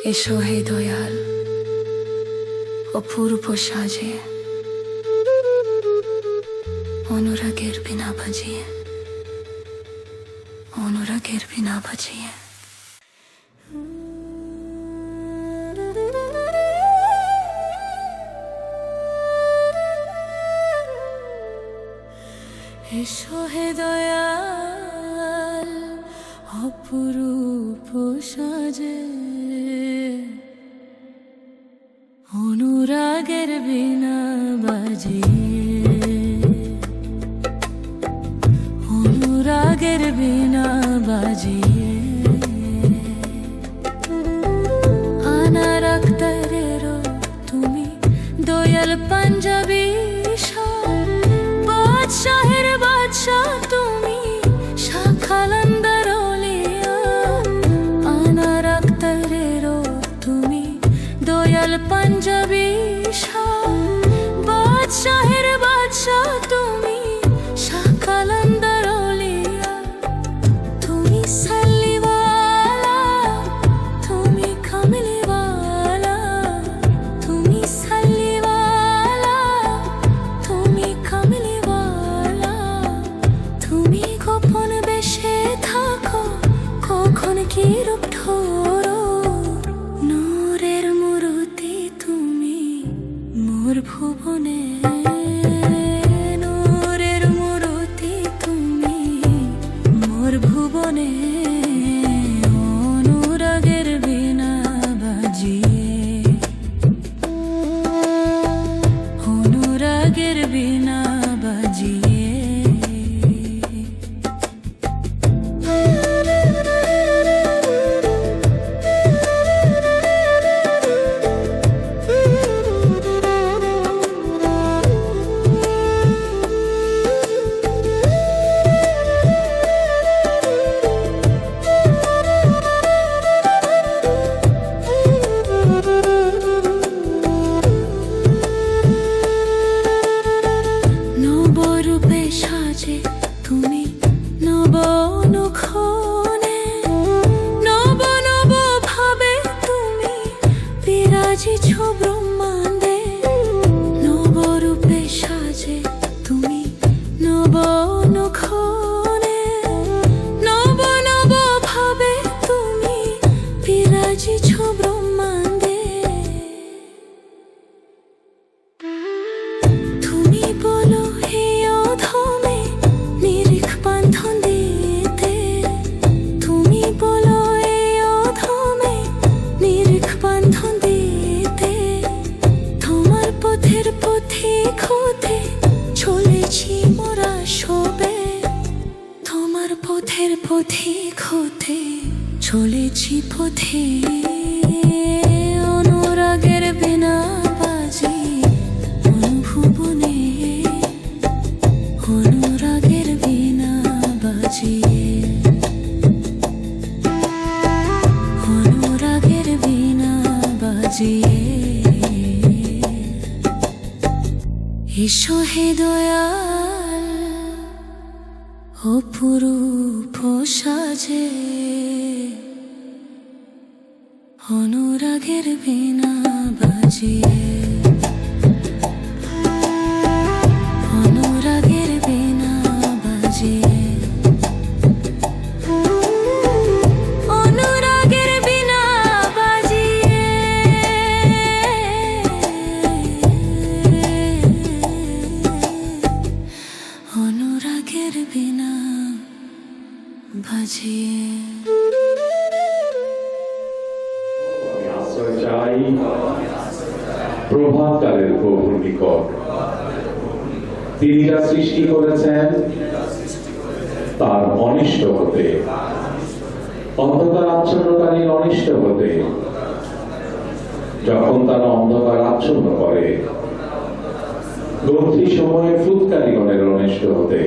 এসো হে দয়াল অপূর্ব সাজে, অনুরাগের বিনা বাজিয়ে, অনুরাগের বিনা বাজিয়ে। এসো হে দয়াল অপরূপ সাজে, অনুরাগের বিনা বাজিয়ে, অনুরাগের বিনা বাজিয়ে। আনার আখতারেরও তুমি দয়াল পাঞ্জাবি বাদশাহের বাদশাহ তুমি, শাখালান্দার ওলিয়া। আনার আখতারেরও তুমি দয়াল পাঞ্জাবি বাদশাহের বাদশাহ তুমি, শাখালান্দার ওলিয়া। তুমি সাল্লিওয়ালা, তুমি কামলিওয়ালা, তুমি সাল্লিওয়ালা, তুমি কামলিওয়ালা। তুমি গোপন বেশে থাকো, কখন কি রূপ ধরো। নূরের মূর্তি তুমি মোর ভুবনে, নূরের মূর্তি তুমি মোর ভুবনে। অনুরাগের বিনা বাজিয়ে, অনুরাগের বিনা বাজিয়ে। নবরূপে সাজে তুমি নব অনুক্ষণে, নব নব ভাবে তুমি বিরাজিছ ব্রহ্মাণ্ডে। নবরূপে সাজে তুমি নব অনুক্ষণে, নব নব ভাবে তুমি বিরাজিছ ব্রহ্মাণ্ডে। তুমি বলো হে অধমে নিরিখ বান্ধন দিতে, তুমি বলো হে অধমে নিরিখ বান্ধন দিতে। তোমার পথের পথিক হতে চলেছি মোরা সবে, তোমার পথের পথিক হতে চলেছি পথে। অনুরাগের বিনা বাজি অনুভুবনে, অনুরাগের বিনা বাজিয়ে, অনুরাগের বিনা বাজিয়ে। এসো হে দয়াল অপরূপ সাজে, অনুরাগের বিনা বাজিয়ে, অনুরাগের বিনা বাজিয়ে, অনুরাগের বিনা বাজিয়ে। অনুরাগের বিনা বাজিয়ে। চাই প্রভাতকালের প্রভুর নিকট। তিনি যা সৃষ্টি করেছেন তার অনিষ্ট হতে, অন্ধকার আচ্ছন্নকারীর অনিষ্ট হতে। যখন তারা অন্ধকার আচ্ছন্ন করে, গ্রন্থি সময়ে ফুৎকারীগণের অনিষ্ট হতে,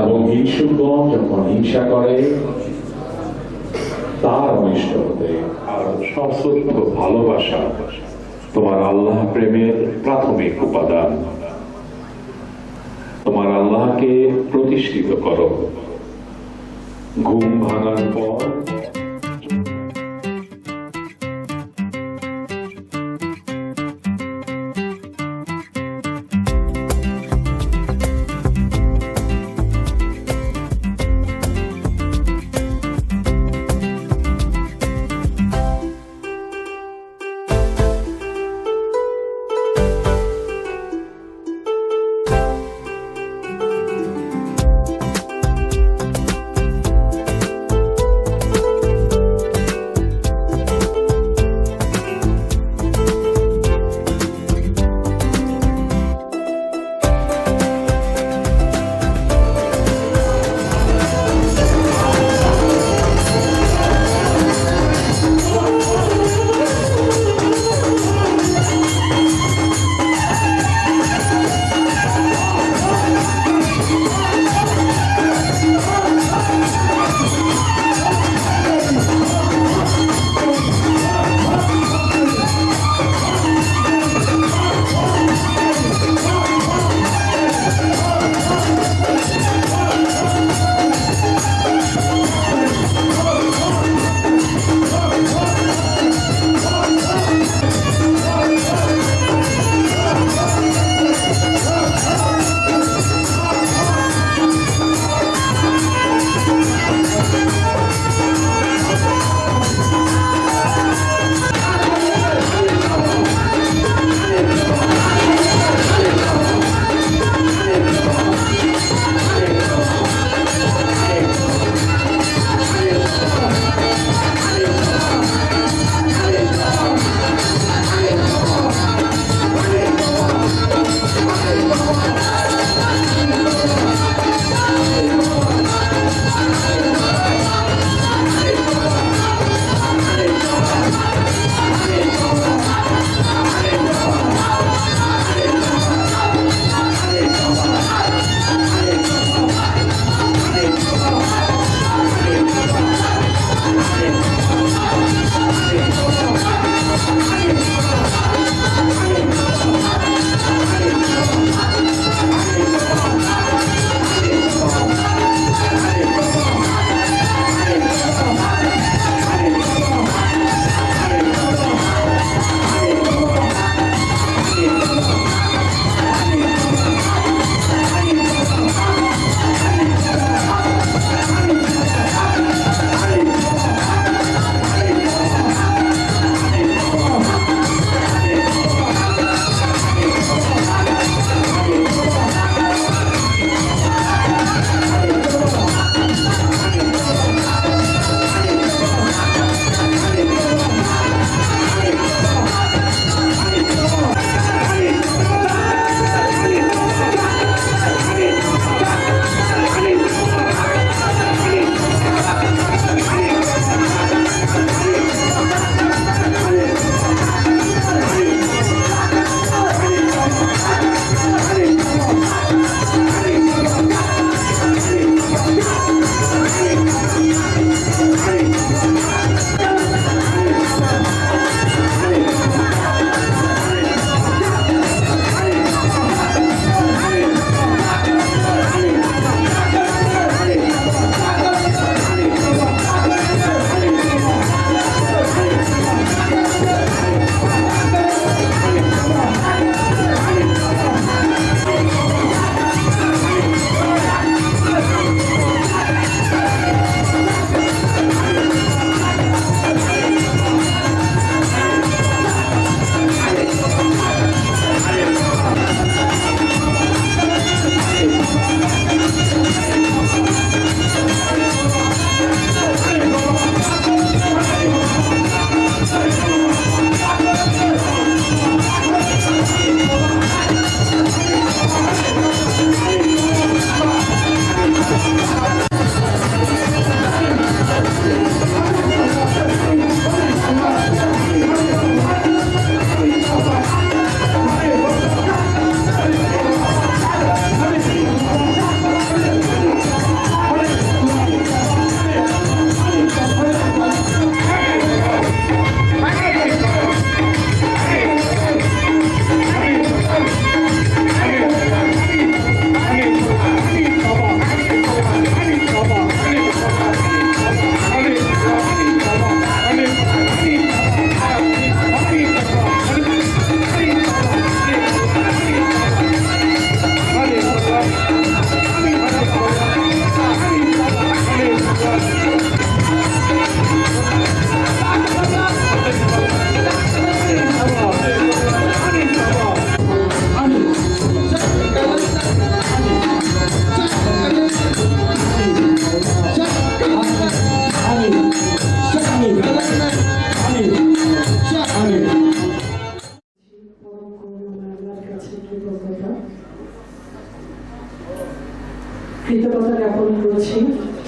এবং হিংসুকগণ যখন হিংসা করে তার অনিষ্ট হতে। আর সশ্রদ্ধ ভালোবাসা তোমার আল্লাহ প্রেমের প্রাথমিক উপাদান। তোমার আল্লাহকে প্রতিষ্ঠিত করো। ঘুম ভাঙার পর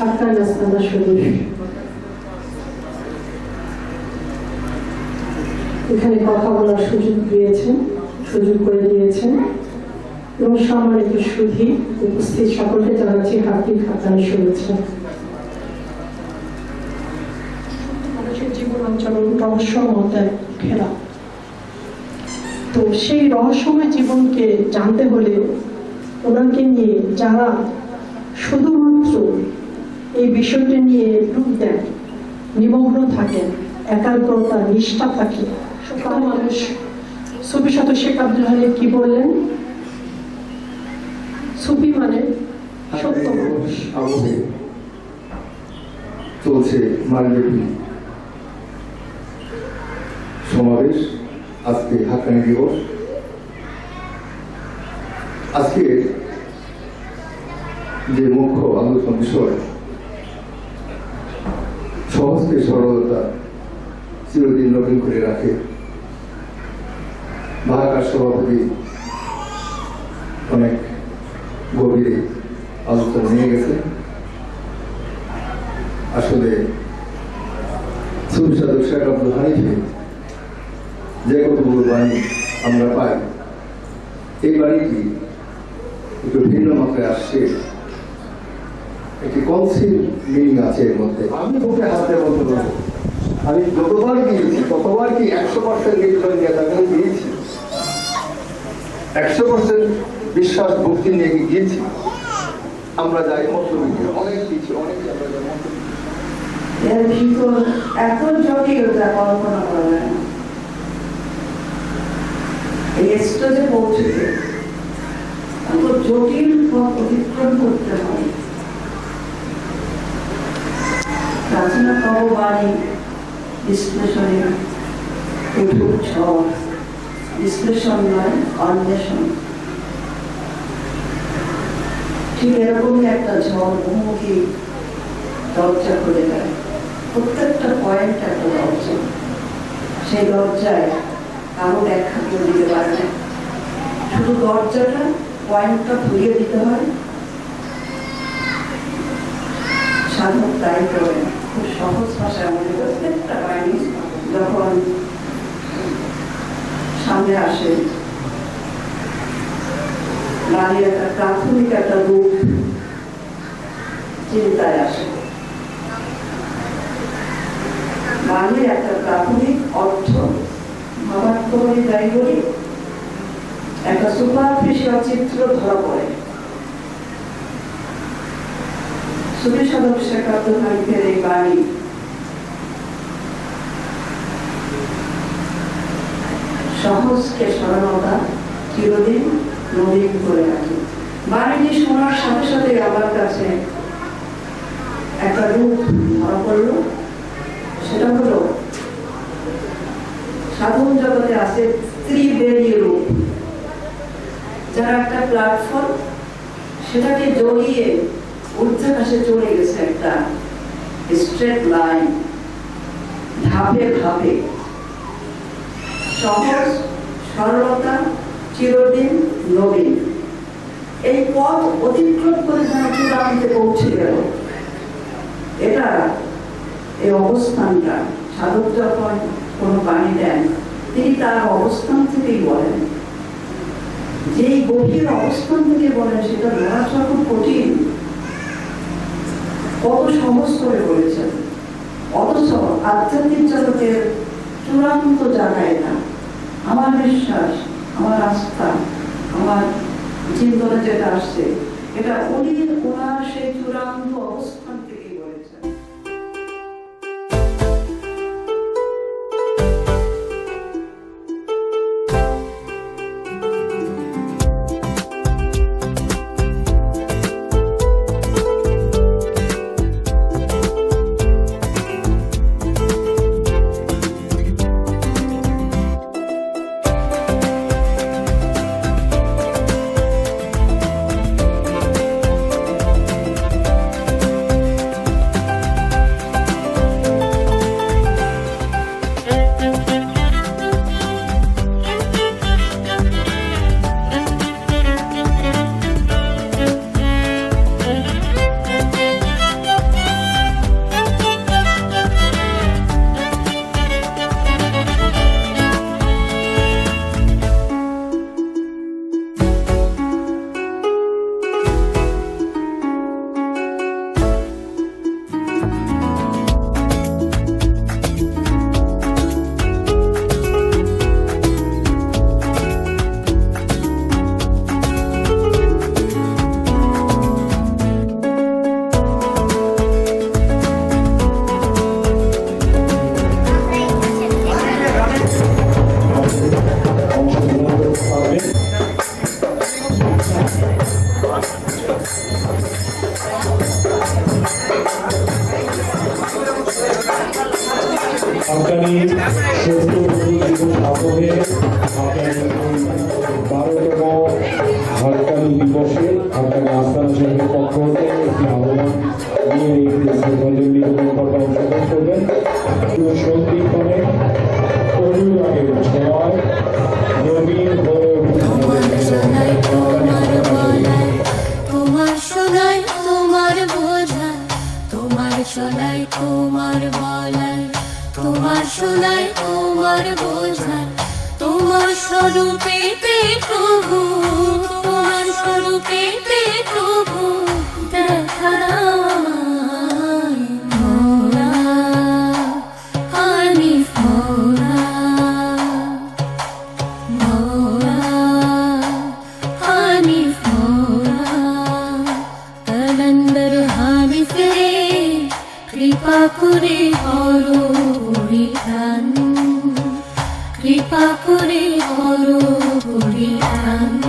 হাক্কানি আস্তানা শরীফ, এখানে কথা বলার সুযোগ করে দিয়েছেন এবং সম্মানিত সুধী উপস্থিত সকলকে জানাচ্ছি হার্দিক হাক্কানি শুভেচ্ছা। মানুষের জীবন অঞ্চল রহস্যময় এক খেলা। তো সেই রহস্যময় জীবনকে জানতে হলে ওনাকে নিয়ে যারা শুধুমাত্র এই বিষয়টি নিয়ে ডুব দেন, নিমগ্ন থাকেন, একাগ্রতা নিষ্ঠা থাকে, সত্য মানুষ। সুফি সাধক শেখ আব্দুল হালিম কি বললেন? সুফি মানে সত্য মানুষ। চলছে মানব্যাপী সমাবেশ, আজকে হাক্কানি দিবস। আজকে যে মুখ্য আলোচনা বিষয় সহজকে সরলতা চিরদিন নবীন করে রাখে। মহাকাশ সভাপতি অনেক গভীরে আলোচনা নিয়ে গেছে। আসলে সুফি সাধক শেখ আব্দুল হানিফে যে কতগুলো বাণী আমরা পাই, এই বাণীটি একটু ভিন্ন মাত্রায় আসছে, একটি কনসিল মিনিং আছে এর মধ্যে। আমি ওকে হাতে বলতে পারবো, আমি যতবার গিয়েছি ততবার কি 100% নির্ভর নিয়ে তাকে গিয়েছি, 100% বিশ্বাস ভক্তি নিয়ে গিয়েছি। আমরা যাই মতবিজ্ঞান অনেক কিছু অনেক এর ভিতর এত জটিলতা কল্পনা করা যায় না। এই স্টেজে পৌঁছতে এত জটিল পথ অতিক্রম করতে হয়। প্রাচীনা কববাণী বিশ্লেষণে উঠুক ঝড়, বিশ্লেষণ নয় অন্বেষণ। ঠিক এরকমই একটা ঝড় বহুমুখী দরজা খুলে দেয়। প্রত্যেকটা পয়েন্ট একটা দরজা, সেই দরজায় কারো ব্যাখ্যা করে দিতে পারে না, শুধু দরজাটা পয়েন্টটা ঘুরিয়ে দিতে হয়। সাধক তাই করেন, খুব সহজ ভাষায় আমাদের প্রত্যেকটা বাণী যখন সামনে আসে, বাণীর একটা প্রাথমিক একটা রূপ চিন্তায় আসে, বাণীর একটা প্রাথমিক অর্থ ভাবাত্মকভাবে যাই বলি, একটা সুপারফিশিয়াল চিত্র ধরা পড়ে। সুফি সাধক শেখ আব্দুল হানিফের এই বাণী সহজকে সরলতা চিরদিন নবীন করে রাখে। বাণীটি শোনার সাথে সাথে আমার কাছে একটা রূপ ধরা পড়ল। সেটা হলো সাধন জগতে আছে ত্রিবেদী রূপ, যারা একটা প্ল্যাটফর্ম সেটাকে জড়িয়ে ঊর্ধ্বাকাশে চলে গেছে একটা স্ট্রেট লাইন, ধাপে ধাপে, সহজ সরলতা চিরদিন নবীন। এই পথ অতিক্রম করে যেন চূড়ান্তে পৌঁছে গেল। এটা এই অবস্থানটা সাধক যখন কোনো বাণী দেন, তিনি তার অবস্থান থেকেই বলেন। যেই গভীর অবস্থান থেকে বলেন সেটা ধরা খুব কঠিন, কত সহজ করে বলেছেন, অথচ আধ্যাত্মিক জগতের চূড়ান্ত জায়গায় না। আমার বিশ্বাস, আমার আস্থা, আমার চিন্তনে যেটা আসছে, এটা উনি ওনার সেই চূড়ান্ত অবস্থান থেকেই বলেছেন। মাধ্যমে আপনার 12তম হরতালি দিবসে আপনার আস্থানা শহরের পক্ষ হতে একটি আহ্বান নিয়ে এই ভজন নিবেদন করতে অংশগ্রহণ করবেন। সন্দীপনে অনুরাগের ছোঁয়ায় নবীন হয়ে তোমার সোনায় তোমার বলায় তোমার সোনায় তোমার বোঝায় তোমার সোনায় তোমার বলায় তোমার সোনায় তোমার বোঝায় তোমার স্বরূপেতে প্রভু তোমার স্বরূপেতে প্রভু দেখা দাও আমায় মোরা হানিফ মোরা মোরা হানিফ মোরা কলন্দর হানিফ রে কৃপা করে করো পরিত্রাণ কৃপা করে করো পরিত্রাণ